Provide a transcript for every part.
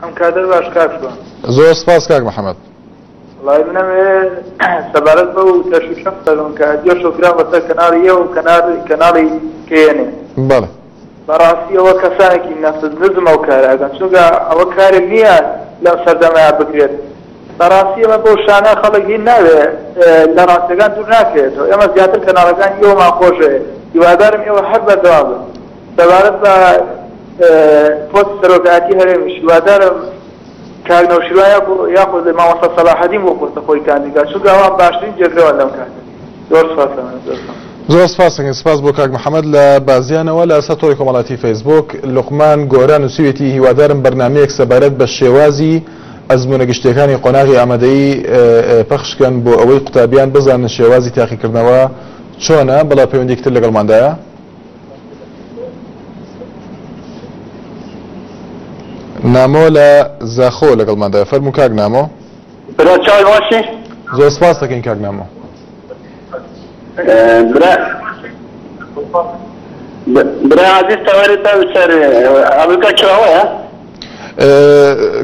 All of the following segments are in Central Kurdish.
ئەم کاتە باش کاک بووە. زۆر سپاس کاک محەممەد. وڵای بنەوێ سەبارەت بە و تەشویشم سەرم کە جۆشۆگرا بەسەر کەناڵیە و کەناڵی کێنێ. بەڵێ. بەڕاستی ئەوە کەسانێکی نەفسدزم ئەو کاراگەن چونکە ئەوە کارێک نییە لەم سەردەمەیە بکرێت. بەڕاستی ئەمە بۆ شانە خەڵک هین ناوێت لە ڕاستەکان دوور ناکرێتەوە. ئێمە زیاتر کەناڵەکان ئێوەمان خۆشەوێت. هیوادارم ئێوە هەر بەردەوام بن. سەبارەت بە پۆستی سەرۆکایەتی هەرێمیش هیوادارم کاک نەوشیروان یاخود مامۆستا سەلاحەدین بۆ پۆستە خۆی کاندیدات چونکە ئەوان باشترین جێگرەوە لەم کاتە. زۆر سپاسەمە. زۆر سپاسەکەین. سپاس بۆ کاک محەممەد لە بازیانەوە لە سەتۆری کۆمەڵاتی فەیسبوک. لوقمان گۆران نووسیوێتی هیوادارم بەرنامەیەک سەبارەت بە شێوازی ئەزمونە گشتیەکانی قۆناغی ئامادەیی پەخشکەن بۆ ئەوەی قوتابیان بزانن شێوازی تاقیکردنەوە چۆنە. بەڵا پەیوەندیکتر لەگەڵماندایە. نامۆ لە زاخۆ لەگەڵماندایە. فەرموو کاک نامۆ. چاوی باشی؟ زۆر سپاس دەکەین کاک نامۆ. برای عزیز تەوەری تا بچەر ئەبکە چاوەیە؟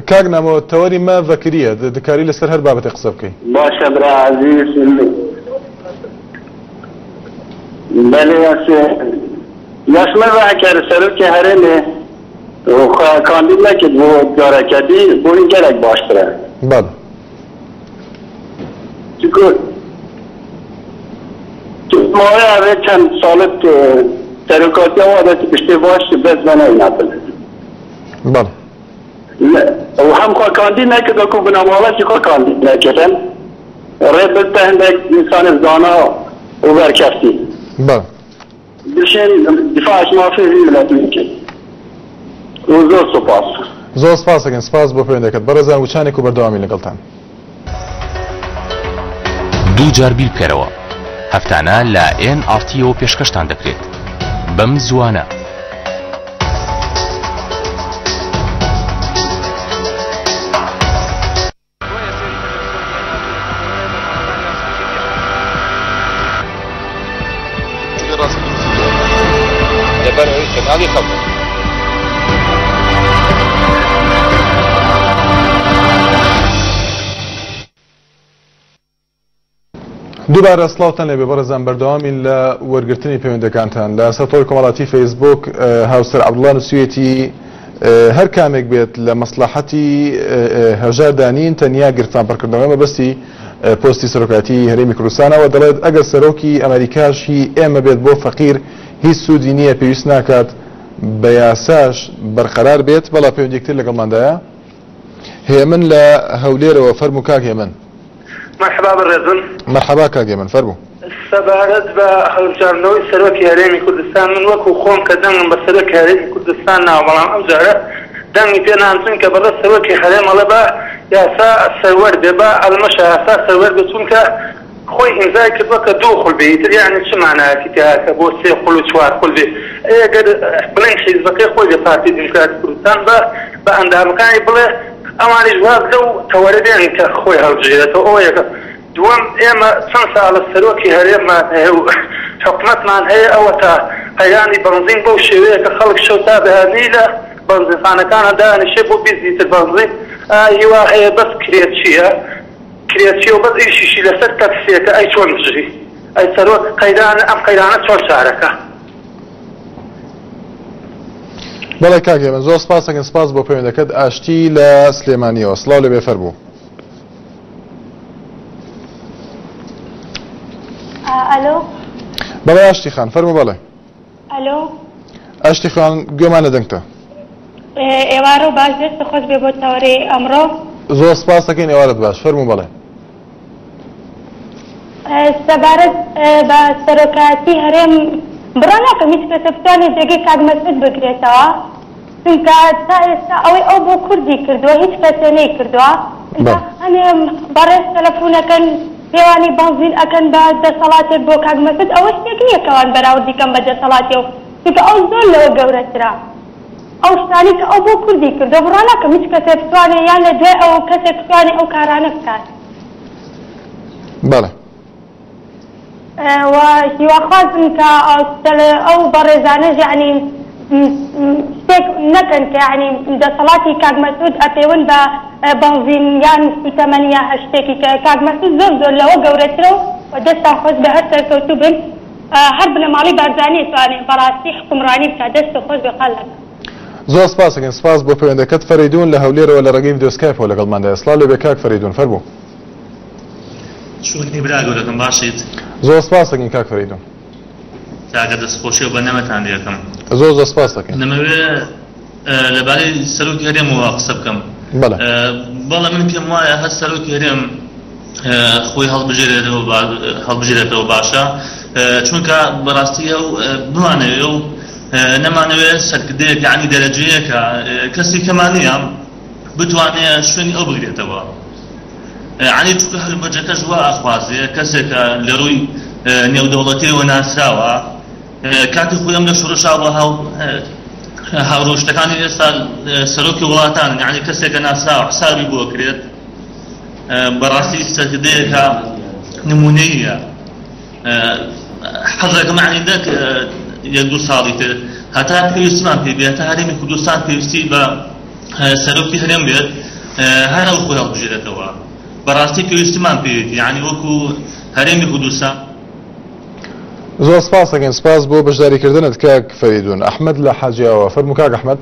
کاک نامۆ تەوەری ما ڤەکریە دەکاری لەسەر هەر بابەتێک قسە بکەی. باشە برای عزیز. بەڵێ یاسمە ڤەکەر سەرۆکی هەرێمێ کاندید نکرد بۆ دارەکەتی بۆی گەلێک باشترە. بەڵێ. ماهی اوه چند سالت سرکاتی ها عادتی پشتی باش بز من این اپل بله و هم خواه کاندید نکرد که بنامالا چی خواه کاندید نکردن ری بلته هندک انسان زانا و برکفتی بله بشین دفاعش مافی ملت میکرد و زور سپاس زۆر سپاس دەکەین. سپاس بۆ پەیوەندەکەت. بەڕێزان وچانێک و بەردەوامی لەگەڵتان. دوو جار بیر بکەرەوە هەفتانە لە NRTO پێشکەشتان دەکرێت بەم زوانە. دووبارە سڵاوتان لێبێ بەڕێزان بەردەوامین لە وەرگرتنی پەیوەندەکانتان لە سەتۆری کۆمەڵاتی فەیسبوک. هاوسەر عەبدوڵڵا نووسیوێتی هەر کامێک بێت لە مەسلەحەتی هەژاردانین تەنیا گرفتانپەڕکردنەوەی مەبەستی پۆستی سەرۆکایەتی هەرێمی کوردستانەوە دەڵێت ئەگەر سەرۆکی ئەمریکاشی ئێمە بێت بۆ فەقیر هیچ سوودی نییە پێویست ناکات بە یاساش بەرقەرار بێت. بەڵا پەیوەندێکتر لەگەڵماندایە. هێمن لە هەولێرەوە. فەرموو کاک هێمن. مرحبا بالرزن. مرحبا کاک هێمن فەرموو. سەبارەت بە هەڵبژاردنەوەی سەرۆکی هەرێمی کوردستان من وەکو خۆم کە دەنگم بە سەرۆکی هەرێمی کوردستان ناوە بەڵام ئەم جارە دەنگی پێ نانچن کە بەڵە سەرۆکی هەرێم ئەڵێ بە یاسا سەروەر بێ بە ئەلمەشە یاسا سەروەر بێ چونکە خۆی ئیمزای کردووە کە دوو خوڵ بێ ئیتر یعنی چ مانایەتی تیا کە بۆ سێ خوڵ و چوار خوڵ بێ. ئەگەر بڵێن حیزبەکەی خۆی بێ پارتی دیموکراتی کوردستان بە ئەندامەکانی بڵێ ئەمانیش وازدە و تەوەرە بێن کە خۆی هەڵبژێرێتەوە. ئەوە یەکە. دووەم ئێمە چەند ساڵە سەرۆکی هەرێممان هەیە و حکومەتمان هەیە ئەوە تا قەیرانی بەنزین بەو شێوەیە کە خەڵک شەو تا بەهێنی لە بەنزینخانەکانە دانیشێ بۆ بیزیتر بەنزین هیوا هەیە بەس کرێچیە و بەس ئیشیشی لەسەر تەکسیەکە ئەی چۆن بژری ئەی سەرۆک قەیرانە ئەم قەیرانە چۆن چارەکە. بەڵێ کاک هێمن زۆر سپاس دەکەین. سپاس بۆ پەیوەندەکەت. ئاشتی لە سلێمانیەوە. سڵاو لەبێ فەرموو. الو بەڵێ ئاشتی خان فەرموو. بەڵێ الو ئاشتی خان گوێمانە دەنگتە. ئێوارە باش دەست خۆش بێ بۆ تەوەری ئەمڕۆ. زۆر سپاس دەکەین. ئێوارەت باش. فەرموو. بەڵێ سەبارەت بە سەرۆکایەتی هەرێم بڕا ناکەم هیچ کەسە بتوانێت جێگەی کاک مەسعود بگرێتەوە چونکە تا ئێستا ئەوەی ئەو بۆ کوردی کردووە هیچ کەسێ نەیکردووە. هەنێ بەڕێز تەلەفۆنەکەن پێوانی بەنزین ئەکەن بە دەسەڵاتێک بۆ کاک مەسعود ئەوە شتێک نییە کەوان بەراوردی کەم بە دەسەڵاتی و چونکە ئەو زۆر لەوە گەورەترا. ئەو شتانی کە ئەو بۆ کوردی کردووە بڕا ناکەم هیچ کەسێک بتوانێت یان لە دوای ئەو کەسێک بتوانێت ئەو کارانە بکات. بەڵێ و هیواخوازم کە ئەو بەڕێزانە یعنی شتێک نەکەن کە یعنی دەسەڵاتی کاک مەسعود ئەپێون بە بەڵزینیان سوتەمەنیە شتێکی کە کاک مەسعود زۆر لەوە گەورەترە و دەستان خۆش بە هەر سەرکەوتوو بن هەر بنەماڵی بارزانانی توانێت بەڕاستی حکومڕانی بکات دەستی خۆش بێقال لەکە. زۆر سپاسەکەین سپاس بۆ پەیوەندەکەت فەریدون لە هەولێرەوە لە ڕێگەی ڤیدیۆ سکایپەوە لەگەڵماندا سڵاو لێبێ کاک فەریدون فەرموو. شکری برا گەورەکەم باشیت. زۆر سپاسەکەین کاک فەریدون. تاکە دەستخۆشی و بەنەمەتان دەکەم. زۆر سپاس دەکەین. نەمەوێت لەبارەی سەرۆکی هەرێمەوە قسە بکەم. بەڵێ. بەڵام من پێم وایە هەر سەرۆکی هەرێم خۆی هەڵبژێرێتەوە باشە چونکە بەڕاستی ئەو بمانەوێت و نەمانەوێت سەرکردەیەک یعنی دەرەجەیەکە کەسی کەمانەیە بتوانێت شوێنی ئەو بگرێتەوە. یعنی چونکە هەلومەرجەکەش وا ئەخوازێ کەسێکە لە ڕووی نێودەوڵەتیەوە ناسراوە کاتی خۆی ئەم لە شوڕشاوە هاوڕۆشتەکانی ئێستا سەرۆکی وڵاتان یعنی کەسێکە ناسراوە حسابی بۆ کرێت بەڕاستی سەرکردەیەکە نمونەیە. حەزەکەم یعنی دەک یەک دوو ساڵی تر هەتا پێویستمان پێ بێت هەتا هەرێمی کوردستان پێویستی بە سەرۆکی هەرێم بێت هەر ئەو خۆی هەڵبژێرێتەوە. بەڕاستی پێویستمان پێوێت یعنی وەکو هەرێمی کوردستان. زۆر سپاسەکەین سپاس بۆ بەشداریکردنت کاک فەریدون. ئەحمەد لە حاجیاوە فەرموو کاک ئەحمەد.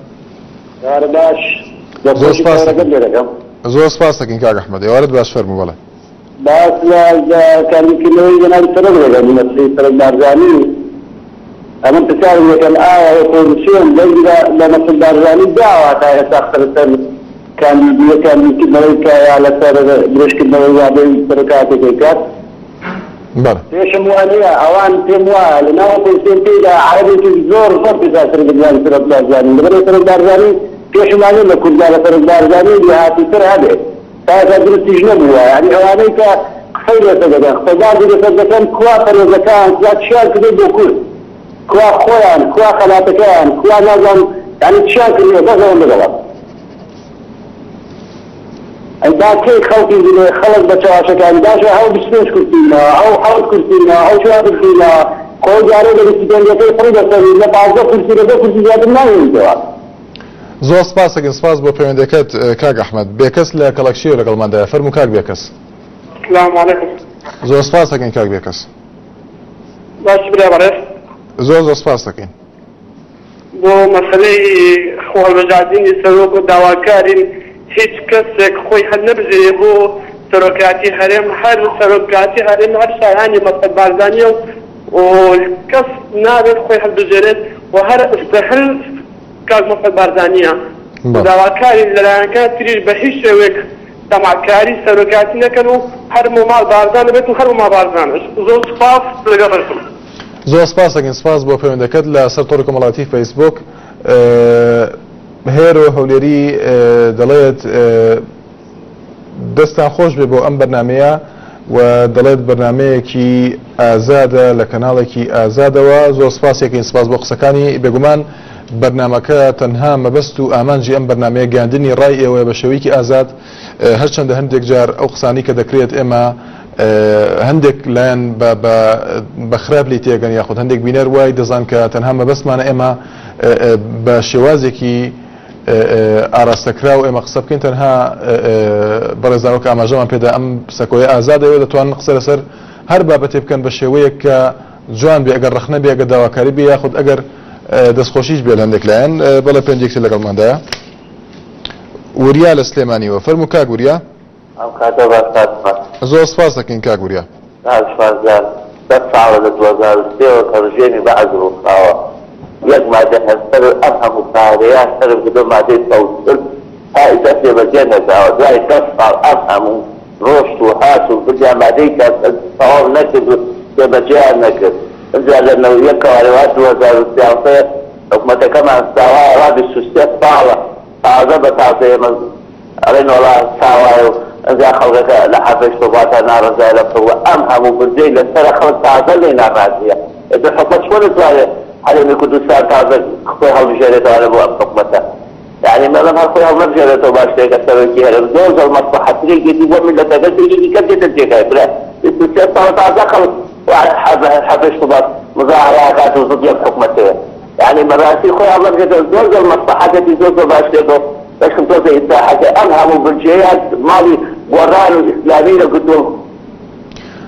باش زۆر سپاسەکەین کاک ئەحمەد ئێوارەت باش فەرموو بەڵێ. باس لە کاریکردنەوەی جەنابی سەرۆک دەگەن مەسەلەی سەرۆک بارزانی ئەمن پرسیارم دەکەن ئایا ئۆپۆزیسیۆن لە مەسەل بارزانی داوا تا ئێستا خەرسەر کاندیدەکردنەوەی کە یا لەسەر درێژکردنەوەی وادەی سەرۆکاتێکی کات. پێشم وانەیە ئەوان پێم وایە لە ناو ئۆپۆزیسیۆن پێیدا عەرەبێکی زۆر پێدا سەرکردنەوەی سەرۆک بارزانی لەبەر سەرۆک بارزانی پێشم وانەیە لە کورددا لە سەرۆک بارزانی لێهاتووتر هەبێت تا درستیش نەبووە یعنی ئەوانەی کە قسەی لەسەر دەکەن قسەبازی لەسەر دەکەن کوا پەرێزەکان کوا چیان کردێ بۆ کورد کوا خۆیان کوا خەلاتەکەیان کوا نازان یعنی چیان کردێ بەزەوە لەگەڵات ئەیدا کەی خەڵکی خەڵک بە چاواشەکانی داشە ئەو 25 کورسینەوە ئەو 7 کورسینەوە ئەو 4 کورسینەوە خۆی جارێ لە ستیپێندیەکەی پڕی دەسەوی لە 15 کورسی لە 2 کورسی زیاتر ناوێنیتەوە. زۆر سپاسەکەین سپاس بۆ پەیوەندەکەت کاک ئەحمەد. بێکەس لە کەڵەکشیەوە لەگەڵماندایە فەرموو کاک بێکەس. السلام علیکم. زۆر سپاسەکەین کاک بێکەس. باش برا بەڕێز. زۆر سپاس دەکەین. بۆ مەسەلەی خۆڵبژاردننی سەرۆک و داواکارین هیچ کەسێک خۆی هەر نەبژێ بۆ سەرۆکاتی هەرێم هەر سەرۆکاتی هەرێم هەر شایانی مەسەل بارزانیە و کەس نابێت خۆی هەڵبژێرێت و هەر ئەستەهل کاک مەسەل بارزانیە داواکاری لەلایەنەکان تریش بە هیچ شێوێک تەماعکاری سەرۆکاتی نەکەن و هەر ماڵ بارزان بێت و هەر ماڵ بارزانش. زۆر سپاس لەگەڵتم. زۆر سپاسەکەین سپاس بۆ پەیوەندەکەت لە سەر تۆڕی کۆمەڵایەتی فەیسبوک. هێرۆ هەولێری دەڵێت دەستان خۆش بێ بۆ ئەم بەرنامەیە و دەڵێت بەرنمەیەکی ئازادە لە کەناڵێکی ئازادەوە. زۆر سپاسێکین سپاس بۆ قسەکانی بێگومان بەرنمەکە تەنها مەبەست و ئامانجی ئەم بەرنمەیە گەاندنی ڕای ئێوە بە شێوەیەکی ئازاد هەرچەندە هەندێک جار ئەو قسانی کە دەکرێت ئێمە هەندێک لایەن بە خراپلی تێگەن یاخود هەندێک بینەر وای دەزان کە تەنها مەبەستمانە ئێمە بە شێوازێکی ئاراستەکرا و ئێمە قسە بکەین تەنها بەڕێزانەوە کە ئاماژەمان پێدا ئەم سەکۆیە ئازادەوە دەتوانن قسە لەسەر هەر بابەتێ بکەن بە شێوەیەک کە جوان بێ ئەگەر ڕەخنە بێ ئەگەر داواکاری بێ یاخود ئەگەر دەستخۆشیش بێ لە هەندێک لایەن. بەڵێ پێنجێکی لەگەڵماندایە وریا لە سلێمانیەوە فەرموو کاک وریا. زۆر سپاس دەکەین کاک وریا. ساڵە لە 2023 کە ڕژێمی بەعەز ڕووخاوە یەک مادە هەستەر ئەم هەموو کارەیە سەرم کردو مادەی سەوتر تا ئیسا پێبەجێ نەداوە دوای 10 ساڵ ئەم هەموو ڕۆشت و هات و بردیا مادەی کە تەواو نەکرد و پێبەجێیان نەکرد. اینجا لە نەوەیەکەوە هەروە 2013 حکوومەتەکەمان داوای ڕا 23 ساڵە تازە بە تازە ئێمە ئەڵێن وەڵا ساوایە و اینجا خەڵکەکە لە حەفەش بواتە ناڕەزای لەکەوە ئەم هەموو بردەی لەسەر خەڵک تازە لێ ناڕازیە. ئێستا حکومەت چۆن دەتوانێت هەرێمی کوردستان تازە خۆی هەڵبژێرێتەوە بۆ ئەم حکومەتە؟ یعنی مەڵم هەر خۆی هەڵنەبژێرێتەوە باش شتێکە سەرۆکی هەرێم زۆر مەسلحەتێکی بۆ میلەتەکە سێکی کەم دێتە جێگای برا 23 ساڵ تازە خەڵک حەفەش بوات مزاحەکات و زڵ یەک حکومەتەیە. يعني مراسي خويا الله بجد زوج المصلحة زوج باشتغل باش كنتوزع الساحة أنهم بالجهات مالي وران الإسلاميين قلتهم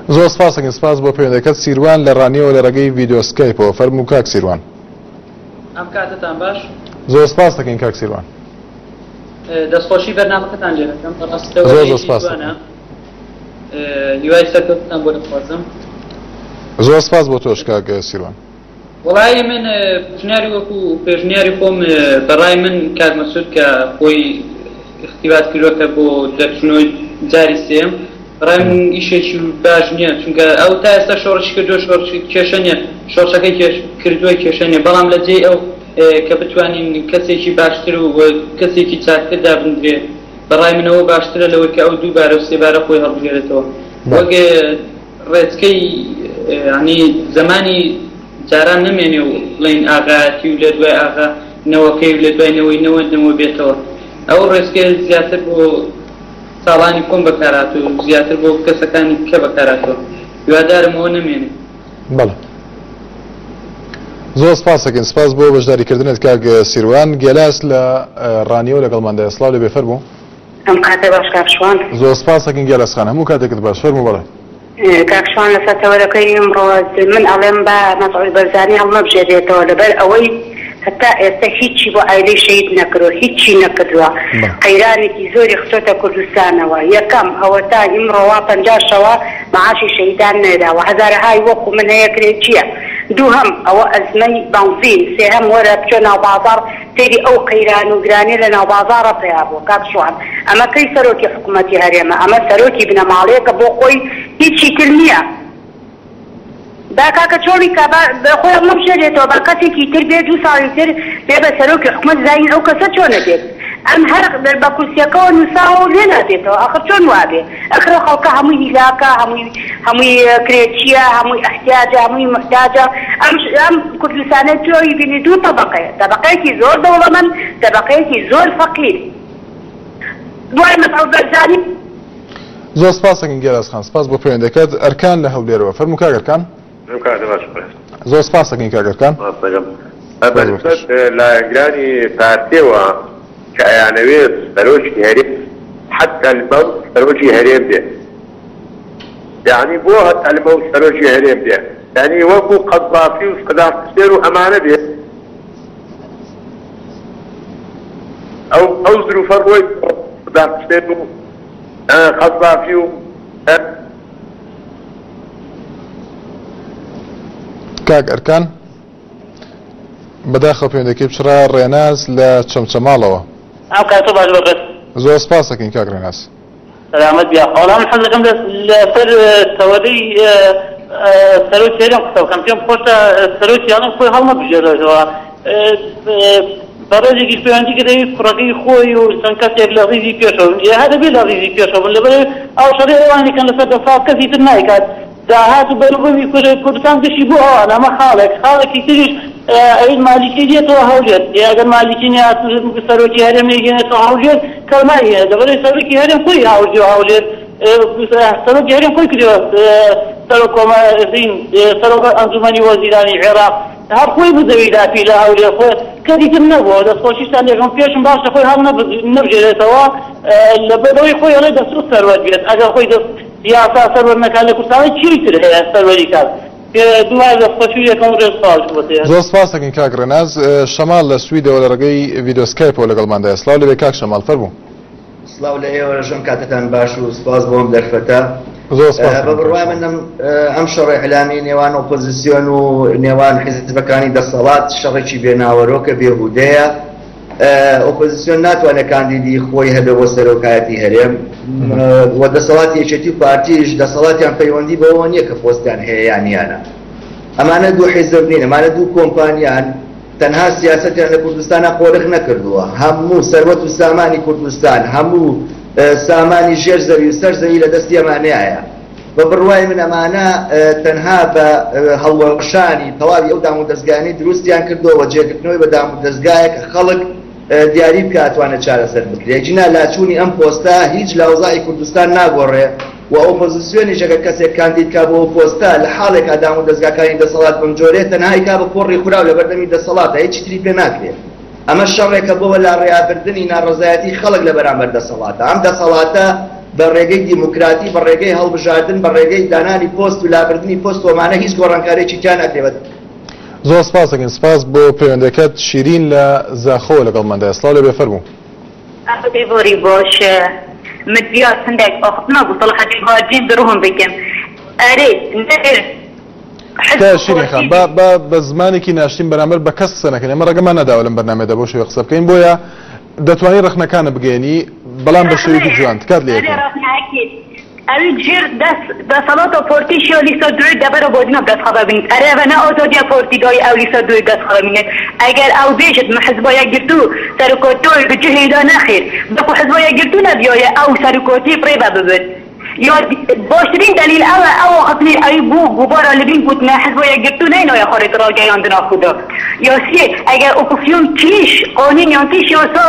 زۆر سپاسەکەین سپاس بۆ پەیوەندەکەت سیروان لە ڕانیەوە لە ڕێگەی ڤیدیۆ سکایپەوە فەرموو کاک سیروان ئەم کاتتان باش زۆر سپاس دەکەین کاک سیروان دەستخۆشی بەرنامەکەتان لێ دەکەم زۆر سپاس هیوای سەرکەوتتان بۆ دەخوازم زۆر سپاس بۆ تۆش کاک سیروان وڵای من پێشنیاری وەکو پێشنیاری خۆم بەڕای من کاک مەسعود کە خۆی اختیبات کردووەکە بۆ دەرچوونەوەی جاری سێم بەڕای من ئیشێکی باش نییە چونکە ئەو تا ئێستا شۆڕش کردو شۆڕشی کێشە نیە شۆڕشەکەی کردووە کێشە نیە بەڵام لە جێی ئەو کە بتوانین کەسێکی باشتر و کەسێکی چاکتر دابدرێت بەڕای منەوە باشترە لەوەی کە ئەو دووبارە و سێبارە خۆی هەڵبژێرێتەوە وەک ڕێچکەی ینی زمانی جاران نمێنێ و بڵین ئاغاتی و لە دوای ئاغا نەوەکەی و لە دوای نەوەی نەوەندنەوە بێتەوە ئەو ڕێچکەی زیاتر بۆ ساڵانی کۆم بەکارات و زیاتر بۆ کەسەکانی کە بەکاراتەوە هیوادارمەوە نمێنێ بەڵێ زۆر سپاسەکەین سپاس بۆ بەشداریکردنت کاک سیروان گێلاس لە ڕانیەوە لەگەڵماندا سڵاو لە بێفەر بوو ئەم کاتە باش کاکشوان زۆر سپاسەکەین گێلاسخان هەموو کاتێکت باش فەرموو بەڵێ کاکشوان لەسەر تەوەرەکەی ئەمڕۆ من ئەڵێم بە مەسعود بەرزانی هەڵمەبژێرێتەوە لەبەر ئەوەی هەتا ئێستا هیچی بۆ ئایلەی شەهید نەکردووە هیچی نەکردووە قەیرانێکی زۆری خستۆتە کوردستانەوە یەکەم ئەوە تا ئیمڕۆوە 50 شەوە مەعاشی شەهیدان نێداوە هەزارەهای وەکو من هەیە کرێت چییە دووهەم ئەوە ئەزمەی بەنزین سێهەم وەرە بچۆ ناوبازاڕ تێری ئەو قەیران و گرانی لە ناوبازاڕە پێیا بوو کاکشوان ئەمە کەی سەرۆکی حکوومەتی هەرێمە ئەمە سەرۆکی بنەماڵەیەکە بۆ خۆی هیچی تر نییە دا کاکە چۆڵی کە خۆی مەبژێرێتەوە بە کەسێکی تر بێت 2 ساڵی تر بێ بە سەرۆکی حکوومەت زاین ئەو کەسە چۆنە بێت ئەم هەر بە کورسیەکەەوە نووساوە لێ نابێتەوە ئەخر چۆن وابێ ئەخرە خەڵکە هەمووی هیلاکە هەمووی کرێچیە هەمووی احتیاجە هەمووی محتاجە ئەم کوردستانە تۆی بینی دوو تەبەقەیە تەبەقەیەکی زۆر دەوڵەمەند تەبەقەیەکی زۆر فەقیر دوای مەسعود بەرزانی زۆر سپاسەکەین گێلاسخان سپاس بۆ پەیوەندەکەت ئەرکان لە هەولێرەوە فەرموو کاک ئەرکان زۆر سپاسەکەین کاک ئەرکان لە گرانی پارتێوە کە ئەیانەوێت سەرۆکی هەرێم حتا المەوت سەرۆکی هەرێم بێ یعنی بۆ هەتا المەوت سەرۆکی هەرێم بێ یعنی وەکو قەزافی و سەدام حوسێن و ئەمانە بێ ئەو ظروفە ڕۆی سەدام حوسێن و قەزافی و کاک ئەرکان بەداخەوە پەیوەندەکەی بچڕا ڕێناز لە چەمچەماڵەوە ئەو کاتۆ باش بەڕێت زۆر سپاسەکەین کاک ڕێناز سلامت بیا خۆڵام حەزەکەم لەسەر تەوەرەی سەرۆکی هەرێم قسە بکەم پێم خۆشە سەرۆکی هەڵم خۆی هەڵمەبژێرێتەوە بەڕێزێکی پەیوەندی کردەوی کوڕەکەی خۆی و چەند کەسێک لە ڕیزی پێشەوە هەر دەبێت لە ڕیزی پێشەوە لەبەر ئەو شەڕی ئەوانێکن لەسەر دەساڵ کەسی تر نایکات داهات و بەروبەوی کوردستان گەشی بۆ ئەوان ئەمە خاڵێکی تریش ئەوین مالیکی دێتەوە هەولێر ئەگەر مالیکی نات سەرۆکی هەرێم نەیگەنێتەوە هەولێر کەڵمایە دەبەرێت سەرۆکی هەرێم خۆی هاوردی و هەولێر سەرۆکی هەرێم خۆی کردووە سەرۆک ئەنجومەنی وەزیرانی عێراق هەر خۆی بزەوی داپی لە هەولێر خۆی کەدی تر نەبووە دەستخۆشیشتان لێگەم پێشم باشە خۆی هەڵ نەبژێرێتەوە لەبەرەوەی خۆی ئەڵێ دەسوود سەروەر بێت ئەگەر خۆی یاسا سەروەر نەکات لە کوردستانی چی تر هەیە سەروەری کات زۆر سپاسەکەین کاک ڕێناز شەماڵ لە سویدەوە لە ڕێگەی ڤیدیۆ سکایپەوە لەگەڵماندا سڵاو لەبێ کاک شەماڵ فەرموو سڵاو لە ئێوە ژەم کاتتان باش و سپاس بۆم دەرفەتە بە بڕوای من ئەم شەڕی ئەعلامی نێوان ئۆپۆزیسیۆن و نێوان حیزبەکانی دەسەڵات شەڕێکی بێناوەرۆکە بێهودەیە ئۆپۆزیسیۆن ناتوانێت کاندیدی خۆی هەبێ بۆ سەرۆکایەتی هەرێم وە دەسەڵاتی یەکێتی و پارتیش دەسەڵاتیان پەیوەندی بەوە نییە کە پۆستیان هەیە یانیانە ئەمانە دوو حیزب نین ئەمانە دوو کۆمپانیان تەنها سیاسەتیان لە کوردستانە قۆرق نەکردووە هەموو سەروەت و سامانی کوردستان هەموو سامانی ژێر زەوی و سەر زەوی لە دەستی ئەمانەیە بە بڕوای من ئەمانە تەنها بە هەڵوەشانی تەواوی ئەو دام و دەستگانی دروستیان کردەوە جێگرتنەوەی بە دام و دەستگایەک خەڵک دیاری بکاتوانە چارەسەر بکرێت جنا لاچوونی ئەم پۆستە هیچ لاوزای کوردستان ناگۆڕێ و ئۆپۆزیسیۆنی ژەکە کەسێک کاندید کا بۆ پۆستە لە حاڵێک ئادام و دەستگاکانی دەسەڵات بم جۆرێت تەنهای کا بە پۆڕی خوراو لە بەردەمی دەسەڵاتە هیچ تری پێ ناکرێت ئەمە شەڕێکە بۆەوە لا ڕێیابردنی ناڕزایەتی خەڵک لە بەرامبەر دەسەڵاتە ئەم دەسەڵاتە بە ڕێگەی دیموکراتی بە ڕێگەی هەڵبژاردن بە ڕێگەی دانانی پۆست و لابردنی پۆست وەمانە هیچ گۆڕانکارێکی تیان ناکرێت. زۆر سپاس دەکەین سپاس بۆ پەیوەندەکەت شیرین لە زاخۆ لەگەڵماندا سڵاو لێ بێفەرموو. بۆری باش مدیات هەندێک ئاخنا بوو سەڵحەتی هاجین دروهم بکەم ئەرێ تا شیرین خان بە زمانێکی ناشتین بەرامبەر بە کەس قسە نەکەین ئەمە ڕێگەمان نەداوە لەم بەرنامەدا بۆ شێوە قسە بکەین بۆیە دەتوانین ڕخنەکانە بگەێنی بەڵام بە شێوەیەکی جوان تکات لێ ئەوی جێر دەسەڵاتە پۆرتیشی و لیسە دوی دەبەرە بۆ دنە دەستخەبە بینیت ئەرێڤەنە ئۆتۆدیا پۆرتیدۆی ئەو لیسە دوی دەستخەبە بینێت ئەگەر ئەو بێژت من حزبۆیە گرتو سەرکۆتۆی بجهێدا نەخێر بەکو حزبۆیە گرتو نەبیۆیە ئەو سەرکۆتی پڕێبە ببێت یا باشترین دلیل ئەو وەختنی ئەی بوو گوبارە لەبین گوتنە حزبۆیە گرتو نەینەوەیە خۆرێت ڕاگەیاندنا خودا یا سێ ئەگەر ئۆپۆزیسیۆن تیش قانونیان تیش یاسا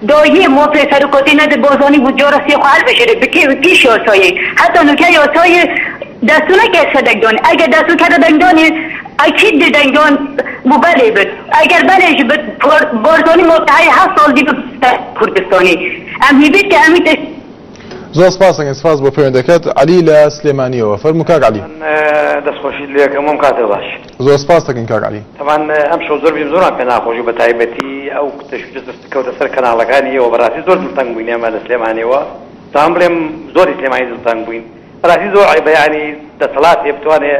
دایه موافق سرکوتی نده بازانی بود جارا سی خواهر بشره بکیش یاسایی حتی نکه یاسایی دستونه که دنگدان اگر دستون که دنگدانی اکید دنگدان مبله بود اگر بلش بود بازانی متحی 7 سال دیگه کردستانی امی بید که امی زۆر سپاس دەکەین سپاس بۆ پەیوەندەکەت علی لە سلێمانیەوە فەرموو کاک علی. دەستخۆشی لێکەم کاتێ باش. زۆر سپاس دەکەین کاک علی. طبعا ئەم شەو زۆر بیم زۆران پێ ناخۆش و بە تایبەتی ئەو کەوتە سەر کەناڵەکانیەوە بەڕاستی زۆر دڵتەنگ بووین ئێمە لە سلێمانیەوە تام بڵێم زۆری سلێمانی دڵتەنگ بووین بەڕاستی زۆر بەیانی دەسەڵاتی بتوانێ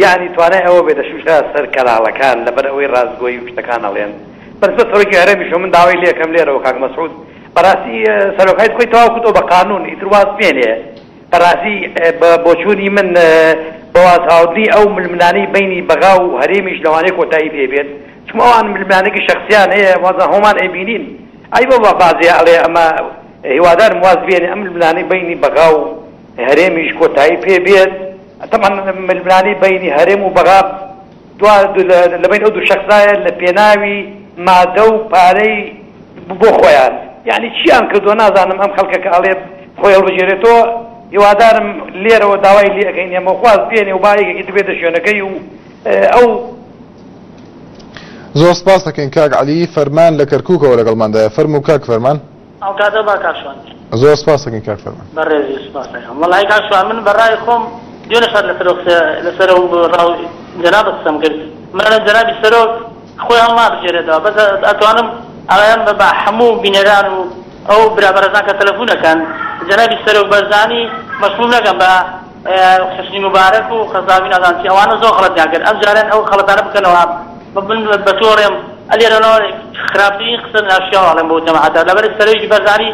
یعنی توانای ئەوە بێ دەشوشە سەر کەناڵەکان لەبەر ئەوەی ڕازگۆیی و شتەکان ئەڵێن بەرزبە سەرۆکی هەرێمیشەوە من داوای لێکەم لێرەوە کاک مەسعود بەڕاستی سەرۆکای خۆی تەواو کردەوە بە قانون ئیتر واز بێنێ بەڕاستی بۆچوونی من بەواز هاودنی ئەو ململانەی بینی بەغا و هەرێمیش لەوانەیە کۆتایی پێ بێت چون ئەوان ململانێکی شخصیان هەیە وازە هەمان ئەیبینین ئەی بۆ بازێ ئەڵێ ئەمە هیوادارم واز بێنێ ئەم ململانەی بینی بەغا و هەرێمیش کۆتایی پێ بێت طبعا ململانەی بینی هەرێم و بەغا لەبین ئەو دوو شخصایە لە پێناوی مادە و پارەی بۆ خۆیان یعنی چیان کردو نازانم ئەم خەڵکەکە ئەڵێ خۆی هەڵبژێرێتەوە هیوادارم لێرەوە داوای لێ ئەەکەین ئێمە خواز بێنێ و باەکێکی دەبێتە شوێنەکەی و ئەو زۆر سپاس دەکەین کاک علی فەرمان لە کەرکووکەوە لەگەڵماندایە فەرموو کاک فەرمان ئەو کاتە با کاشوان زۆر سپاس دەکەین کاک فەرمان بەڕێزی سپاس دەکەم وەڵای کاشوان من بەڕای خۆم دوێنە شەر لەسەر ڕاو جەناب قسەم کرد من لە جەنابی سەرۆک خۆی هەڵ نابژێرێتەوە بەس ئەتوانم ئەڵێم بە هەموو بینەران و ئەو برابەرەزان کە تەلەفۆنەکەن جەنابی سەرۆک بەرزانی مەشمول نەکەم بە حسنی مبارەک و خەزاوی نازانچی ئەوانە زۆر خەڵەتیان کرد ئەم جارێن ئەو خەڵەتانە بکەنەوە من بە تۆڕێم ئەلێرەنەوە خراپترین قسە ناشیاوەڵێم بۆ جەماعەتە لەبەر سەرۆکی بەرزانی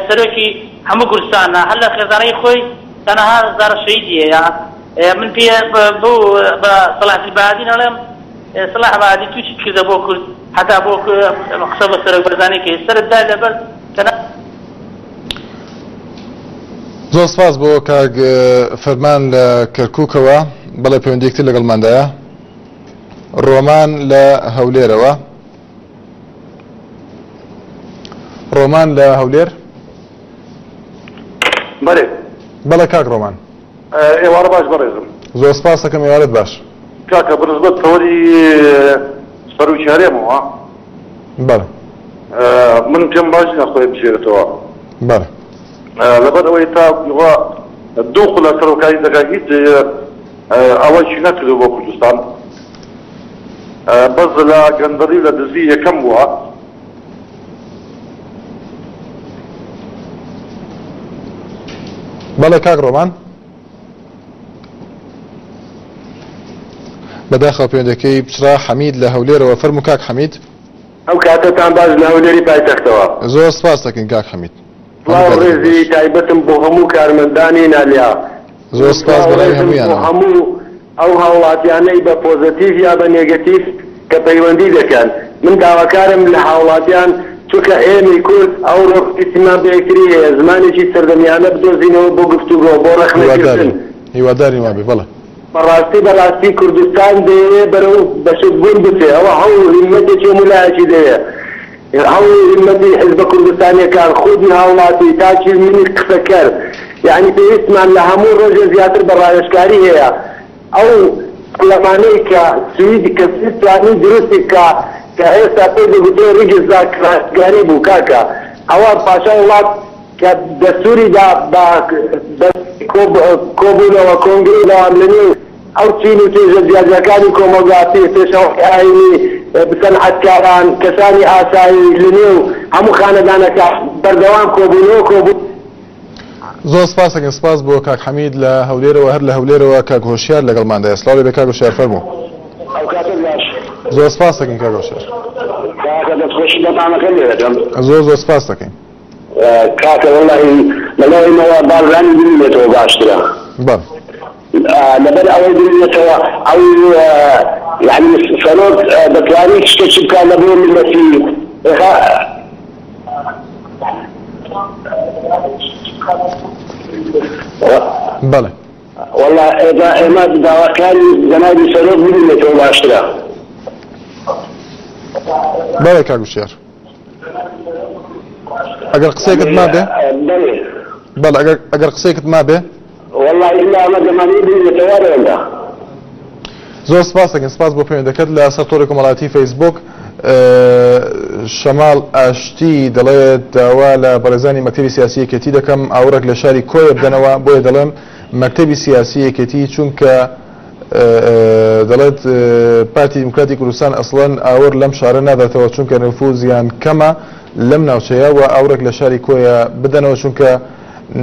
سەرۆکی هەموو کوردستانە هەر لە خێزانەی خۆی تەنەها زارە شەیدی هەیە من پێ بۆ بە سەلاحی بەهادین ئەڵێم سەلاح بەهادی تو چی کردە بۆ کورد حتا بۆ قسە بە سەرۆک بەرزانی کە سەردا لەبەر زۆر سپاس بۆ کاک فەرمان لە کەرکووکەوە بەڵێ پەیوەندیەکتر لەگەڵماندایە ڕۆمان لە هەولێرەوە ڕۆمان لە هەولێر بەڵێ کاک ڕۆمان ئێوارە باش بەڕێزم زۆر سپاس دەکەم ئێوارەت باش کاکە بنسبەت تەوەری سەرۆکی هەرێمەوە بەڵێ من پێم باش نەخۆی بژێرێتەوە بەڵێ لەبەر ئەوەی تا دوو خولە سەرۆکایی دەکات هیچ ئەوەی نەکردو بۆ کوردستان بەس لە گەندەری لە دزی یەکەم بووە بەڵێ کاک ڕۆمان بەداخەوە پەیوەندەکەی پچرا حەمید لە هەولێرەوە فەرموو کاک حەمید ئەو کاتەتان باش لە هەولێری پایتەختەوە زۆر سپاس دەکەین کاک حەمید ڕێزی تایبەتم بۆ هەموو کارمەندانی نالیا زۆر سپاس بەڵای هەموویان هەموو ئەو هاوڵاتیانەی بە پۆزتیڤ یا بە نێگەتیڤ کە پەیوەندی دەکەن من داواکارم لە هاوڵاتیان چونکە ئێمەی کورد ئەو ڕۆکتیسیمان بەیەکتری هەیە زمانێکی سەردەمیانە بدۆزینەوە بۆ گفتوگۆ بۆ ڕەخنەکردن هیواداری وابێ بەڵێ بەڕاستی کوردستان دەیەوێت بەرەو بەشتبوون بچێ ئەوە هەوڵ هیممەتێکی مولایەکی دەیە هەوڵ هیممەتی حزبە کوردستانیەکان خودی هاوڵاتی تاچی منی قسەکەر يعني پێویستمان لە هەموو ڕۆژێ زیاتر بە ڕایشکاری هەیە ئەو پەرلەمانەی کە سویدی کە سویدانی دروستی کە ئێستا پێ دەگوتێ ڕیگزدا ڕایشکاری بوو کاکە ئەوە پاشای وڵات کە دەستوریدا بە کۆبوونەوە کۆنگرێداوان لە نێو ئەو چین و توێژە جیاجەکانی کۆمەلگاتی پێشەوەی ئاینی بسەنعەتکاران کەسانی ئاسایی لە نێو هەموو خانەدانەکە بەردەوام کۆبوونەوە کۆبوون. زۆر سپاس دەکەم سپاس بۆ کاک حەمید لە هەولێرەوە هەر لە هەولێرەوە کاک هۆشیار لەگەڵماندایە سڵاو لێبێ کاک هۆشیار فەرموو. زۆر سپاس دەکەین کاک هۆشیار. کاکە دەستخۆشی بەتانەکە لێ دەکەم. زۆر سپاس دەکەین. کاکە وەڵاهی لەلایەنەوە باڵغانی ببینێتەوە باشترە. بەڵێ. لەبەر ئەوەی ببینێتەوە ئەو یعنی سەرۆک دەتوانێت شتێکی بکات لە بۆ میلەتی بەڵێ. والله ئێمە داواکاری جەنابی سەرۆک ببینێتەوە باشترە. بەڵێ کاک هۆشیار. ئەگەر قسەیەکت مابێ؟ بەڵێ ئەگەر قسەیەکت مابێ؟ والله إلا ما زماني بالتوارى ولا زۆر سپاس دەکەین سپاس بۆ پەیوەندەکەت لە سەر تۆڕی کۆمەڵایەتی فەیسبوک. شەماڵ ئاشتی دەڵێت داوا لە بەڕێزانی مەکتەبی سیاسی یەکێتی دەکەم ئاورێک لە شاری کۆیە بدەنەوە بۆیە دەڵێم مەکتەبی سیاسی یەکێتی چونکە دەڵێت پارتی دیموکراتی کوردستان ئەسڵەن ئاور لەم شارە ناداتەوە چونکە نفوزیان کەمە لەم ناوچەیە و ئاورێک لە شاری کۆیە بدەنەوە چونکە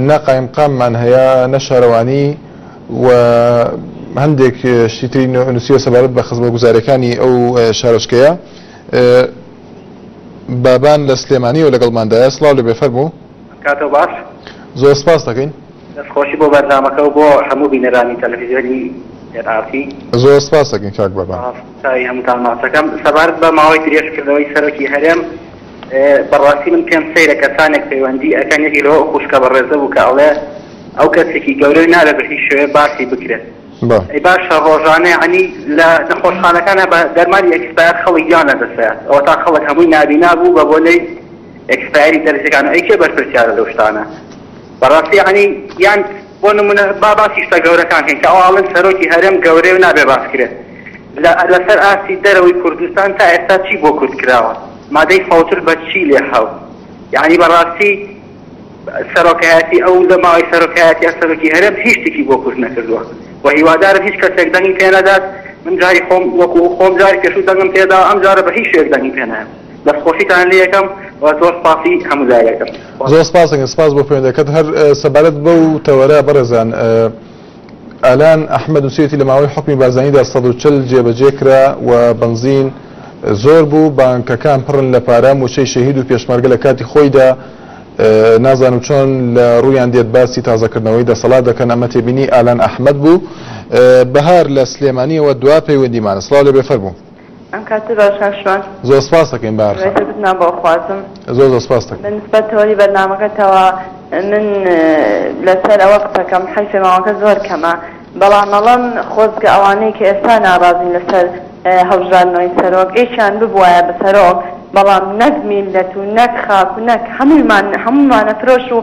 نەقایمقاممان هەیە نەشارەوانی و هەندێک شتری نووسیە سەبارەت بە خزمەتگوزاریەکانی ئەو شارۆچکەیە. بابان لە سلێمانی و لەگەڵماندایە سڵاو لێبێ فەرموو. کاتۆ باش. زۆر سپاس دەکەین. دەستخۆشی بۆ بەرنامەکە و بۆ هەموو بینەرانی تەلەڤیزیۆنی ئێرافی. زۆر سپاس دەکەین کاک بابان. تای هەمووتان ماسەکەم سەبارەت بە ماوەی درێژکردنەوەی سەرۆکی هەرێم بەڕاستی من پێم سەیرە کەسانێک پەیوەندی ئەەکەن یەکی لەوە خوشکە بەڕێزە بوو کە ئەڵێ ئەو کەسێکی گەورەی نابێت بە هیچ شوێ باسی بکرێت. ئەی باشە ڕۆژانە عنی لە نەخۆشخانەکانە بە دەرمانی ئەکسپایر خەڵک گیانە دەسەیات ئەوە تا خەڵک هەمووی نابینا بوو بە بۆنەی ئەکسپایری دەرسەکان ئەی کێ بەرپرسیارە لەو شتانە بەڕاستی عنی یان بۆ نمونە باسی شتە گەورەکان کەین کە ئەوڵن سەرۆکی هەرێم گەورەی و نابێ باسکرێت لەسەر ئاسی دەرەوەی کوردستان تا ئێستا چی بۆ کورد کراوە مادەی فەوتر بە چی لێ حەوت یعنی بەڕاستی سەرۆکایەتی ئەو لە ماوەی سەرۆکایەتی سەرۆکی هەرێم هیچ شتێکی بۆ کورد نەکردووە و هیوادارم هیچ کەسێک دەنگی پێ نەدات من جاری خۆم وەکو خۆم جاری پێشوو دەنگم پێدا ئەم جارە بە هیچ شوێک دەنگی پێ نایەم دەستخۆشیتان لێ یەکەم و زۆر سپاسی هەموو لایەکەم. زۆر سپاس دەکەین سپاس بۆ پەیوەندەکەت هەر سەبارەت بەو تەوەرە بەڕێزان ئالان ئەحمەد نووسێتی لە ماوەی حکمی بارزانیدا 140 جێبەجێ کرا و بنزین زۆر بوو بانکەکان پڕن لە پارە موچەی شەهید و پێشمەرگە لە کاتی خۆیدا نازانم چۆن لە ڕوویان دێت باسی تازەکردنەوەی دەسەڵات دەکەن ئەمە تێبینی ئالان ئەحمەد بوو. بەهار لە سلێمانیەوە دوا پەیوەندیمانە سڵاو لێبێ فەرموو. ئەم کاتە باششوان زۆر سپاس دەکەین بەهار خان بۆ خوازم زۆر سپاس دەکەین بەنسبەتەوەی بەرنامەکەتەوە من لەسەر ئەوە قسەکەم حیفی ماوەکە زۆر کەمە بەڵام ئەڵەم خۆزگە ئەوانەی کە ئێستا ناڕازین لەسەر هەڵبژاردنەوەی سەرۆک ئیشیان ببوایە بە سەرۆک بەڵام نەک میلەت و نەک خاک و نەک هەمومانە فرۆش و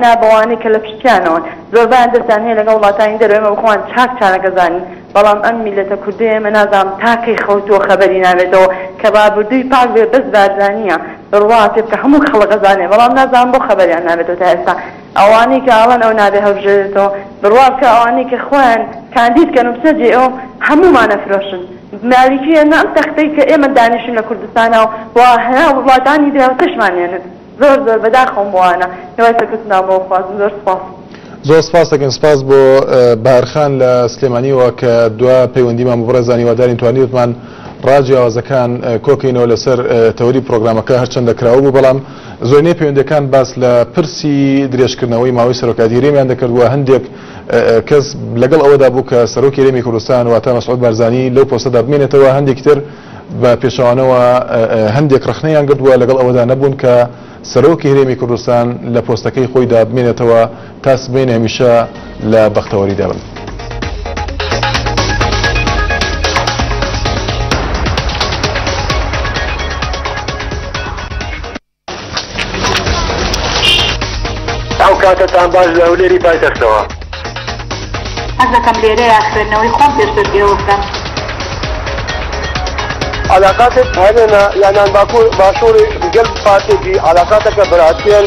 نابەوانەی کە لە پشتیانەوە زۆربیان دەستان هەیە لەگەڵ وڵاتانی دەرەوەمە بخۆن چاک چارەگەزانین بەڵام ئەم میلەتە کوردی ئێمە نازانم تاکەی خەوتووە خەبەری ناوێتەوە کە بابوردووی پاک بێ بەس بارزانیە ڕواتێ بکە هەموو خەڵقەزانێ بەڵام نازانم بۆ خەبەریان ناوێتەوە تا ئێستا ئەوانەی کە ئاڵەن ئەو نابێ هەڵبژێرێتەوە بڕوا بکە ئەوانەی کە خۆیان کاندید کەن و بسەجێ ئەو هەمومانە فرۆشن مالیکیە نام تەختەی کە ئێمە دانیشن لە کوردستانەوە و هەنا وڵاتانی دراوە تشمانێنن زۆر زۆر بەداخەوم بوانە هێوای سەرکردنا بۆ خوازم زۆر سپاس. زۆر سپاس دەکەین سپاس بۆ بەهارخان لە سلێمانیەوە کە دوا پەیوەندیمان بڕێزانی وادارین توانیوتمان ڕاجیاوازەکان کۆکەینەوە لەسەر تەوری پرۆگرامەکە هەرچەندە کراوە بوو بەڵام زۆرینەی پەیوەندەکان باس لە پرسی درێژکردنەوەی ماوەی سەرۆکاتی هەرێمیان دەکردووە هەندێک کەس لەگەڵ ئەوەدا بوو کە سەرۆکی هەرێمی کوردستان واتە مەسعود بارزانی لەو پۆستەدا بمێنێتەوە هەندێکی تر بە پێشەوانەوە هەندێک ڕخنەیان کردووە لەگەڵ ئەوەدا نەبوون کە سەرۆکی هەرێمی کوردستان لە پۆستەکەی خۆیدا بمێنێتەوە تا سبەی هەمیشە لە بەختەوەریدا بن. ئەو کاتتان باش لە هەولێری پایتەختەوە. حەز دەکەم لێرەیە خوێندنەوەی خۆم پێشتر پێوەستە. علاقاتت هەنێنە یانان باشووری گەل پارتێکی علاقاتەکە بەرهەتێن